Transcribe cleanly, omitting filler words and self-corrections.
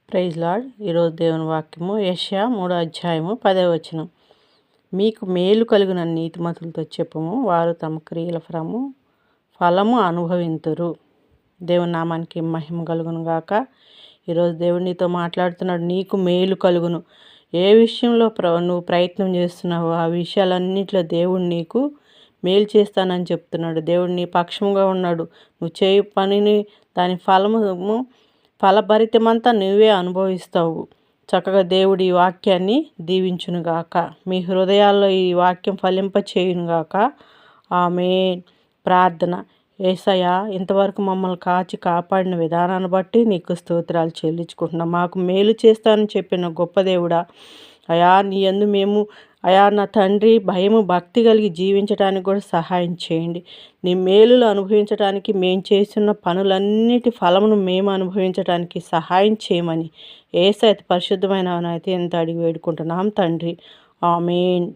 Praise lord. ఈరోజు దేవుని వాక్యము యెషయా 3:10. మీకు మేలు కలిగిన నీతిమంతులతో చెప్పుము, వారు తమ క్రియల ఫలము అనుభవింతురు. దేవుని నామానికి మహిమ కలుగును గాక. ఈరోజు దేవుడు నీతో మాట్లాడుతున్నాడు. నీకు మేలు కలుగును. ఏ విషయంలో నువ్వు ప్రయత్నం చేస్తున్నావో ఆ విషయాలన్నింటిలో దేవుడు నీకు మేలు చేస్తానని చెప్తున్నాడు. దేవుడు నీ పక్షముగా ఉన్నాడు. నువ్వు చేయు పనిని దాని ఫలభరితమంతా నువ్వే అనుభవిస్తావు. చక్కగా దేవుడి ఈ వాక్యాన్ని దీవించునుగాక. మీ హృదయాల్లో ఈ వాక్యం ఫలింపచేయునుగాక. ఆమేన్. ప్రార్థన. యేసయ్యా, ఇంతవరకు మమ్మల్ని కాచి కాపాడిన విధానాన్ని బట్టి నీకు స్తోత్రాలు చెల్లించుకుంటున్నాం. మాకు మేలు చేస్తానని చెప్పిన గొప్ప దేవుడా, అయా నీ యందు మేము నా తండ్రి భయము భక్తి కలిగి జీవించడానికి కూడా సహాయం చేయండి. నీ మేలులు అనుభవించడానికి మేము చేస్తున్న పనులన్నిటి ఫలమును మేము అనుభవించడానికి సహాయం చేయమని యేసయ్య పరిశుద్ధమైన అయితే ఎంత అడిగి వేడుకుంటున్నాం తండ్రి. ఆమేన్.